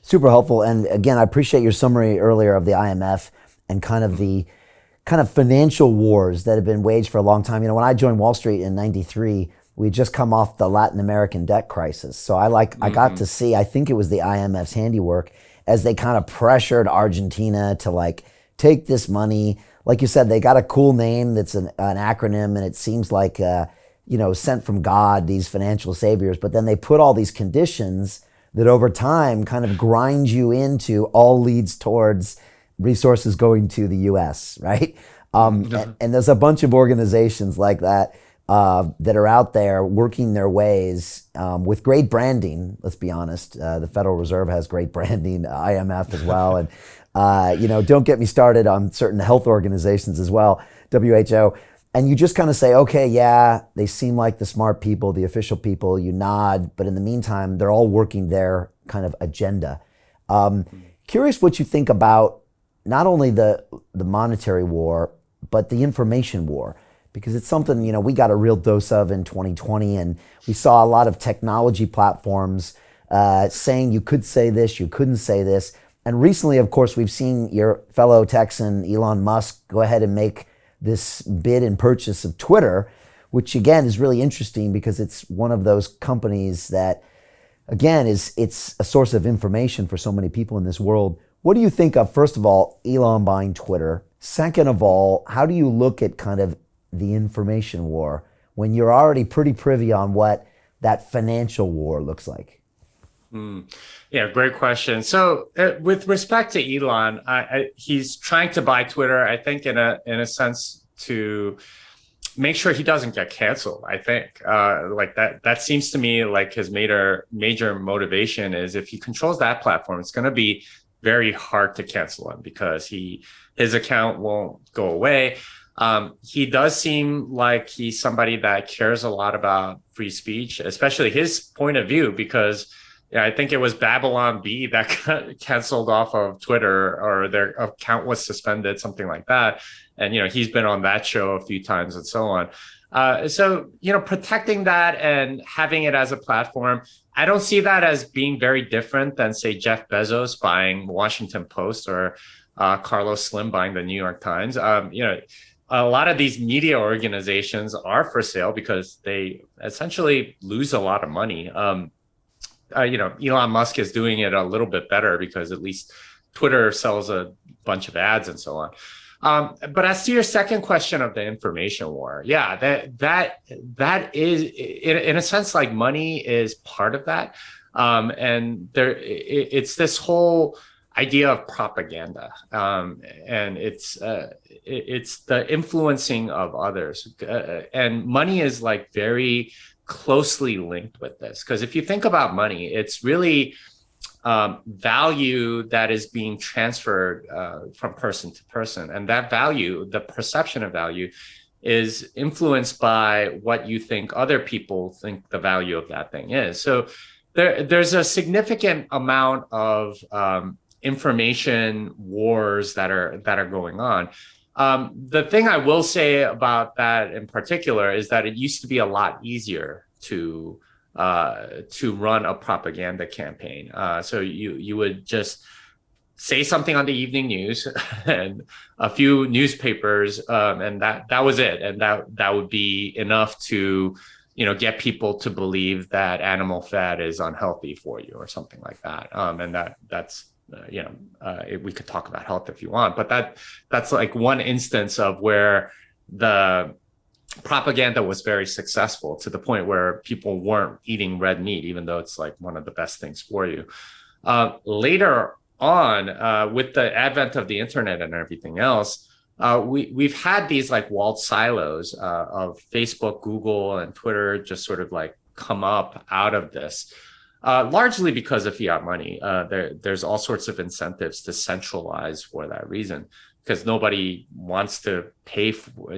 Super helpful. And again, I appreciate your summary earlier of the IMF and kind of the kind of financial wars that have been waged for a long time. You know, when I joined Wall Street in '93, we just come off the Latin American debt crisis. So I got to see, I think it was the IMF's handiwork as they kind of pressured Argentina to like take this money. Like you said, they got a cool name that's an acronym, and it seems like sent from God, these financial saviors. But then they put all these conditions that over time kind of grind you into all leads towards resources going to the U.S., right? And there's a bunch of organizations like that that are out there working their ways with great branding. Let's be honest, the Federal Reserve has great branding, IMF as well, and don't get me started on certain health organizations as well, WHO. And you just kind of say, okay, yeah, they seem like the smart people, the official people. You nod, but in the meantime, they're all working their kind of agenda. Curious what you think about not only the monetary war, but the information war, because it's something, we got a real dose of in 2020, and we saw a lot of technology platforms saying you could say this, you couldn't say this. And recently, of course, we've seen your fellow Texan, Elon Musk, go ahead and make this bid and purchase of Twitter, which again is really interesting because it's one of those companies that, again, it's a source of information for so many people in this world. What do you think of, first of all, Elon buying Twitter? Second of all, how do you look at kind of the information war when you're already pretty privy on what that financial war looks like? Yeah, great question. So with respect to Elon, he's trying to buy Twitter, I think, in a sense to make sure he doesn't get canceled. I think like that seems to me like his major motivation is if he controls that platform, it's going to be very hard to cancel him because his account won't go away. He does seem like he's somebody that cares a lot about free speech, especially his point of view, because I think it was Babylon Bee that got canceled off of Twitter, or their account was suspended, something like that. And, he's been on that show a few times and so on. So, protecting that and having it as a platform, I don't see that as being very different than, say, Jeff Bezos buying Washington Post or Carlos Slim buying the New York Times. A lot of these media organizations are for sale because they essentially lose a lot of money. Elon Musk is doing it a little bit better because at least Twitter sells a bunch of ads and so on. But as to your second question of the information war, yeah, that is in a sense like money is part of that, and it's this whole idea of propaganda, and it's the influencing of others, and money is like very closely linked with this, because if you think about money, it's really value that is being transferred from person to person, and that value, the perception of value, is influenced by what you think other people think the value of that thing is. So there's a significant amount of information wars that are going on. The thing I will say about that in particular is that it used to be a lot easier to run a propaganda campaign. So you would just say something on the evening news and a few newspapers, and that was it, and that would be enough to get people to believe that animal fat is unhealthy for you or something like that. And that's we could talk about health if you want, but that's like one instance of where the propaganda was very successful to the point where people weren't eating red meat, even though it's like one of the best things for you. Later on, with the advent of the internet and everything else, we've had these like walled silos of Facebook, Google, and Twitter just sort of like come up out of this. Largely because of fiat money. There's all sorts of incentives to centralize for that reason, because nobody wants to pay for,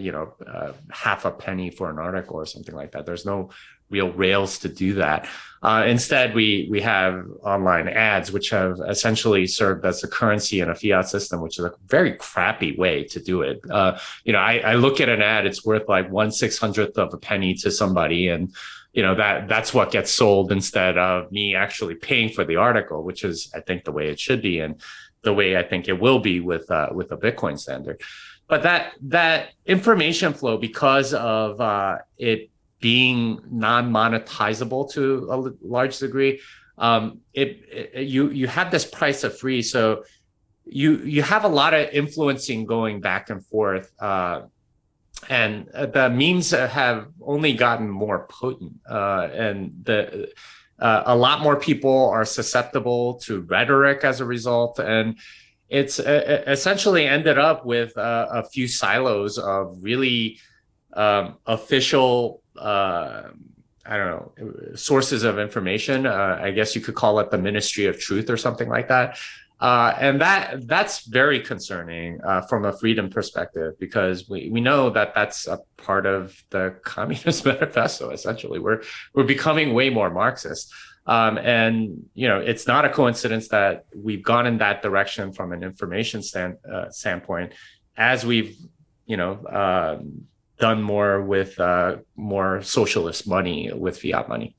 half a penny for an article or something like that. There's no real rails to do that. Instead, we have online ads, which have essentially served as the currency in a fiat system, which is a very crappy way to do it. I look at an ad, it's worth like 1/600th of a penny to somebody, and that's what gets sold instead of me actually paying for the article, which is, I think, the way it should be, and the way I think it will be with a Bitcoin standard. But that information flow, because of it being non-monetizable to a large degree, you have this price of free, so you have a lot of influencing going back and forth, and the memes have only gotten more potent, and a lot more people are susceptible to rhetoric as a result, and it's essentially ended up with a few silos of really official, I don't know, sources of information. I guess you could call it the Ministry of Truth or something like that. And that's very concerning from a freedom perspective, because we know that that's a part of the Communist Manifesto. Essentially, we're becoming way more Marxist, and it's not a coincidence that we've gone in that direction from an information standpoint, as we've done more with more socialist money, with fiat money.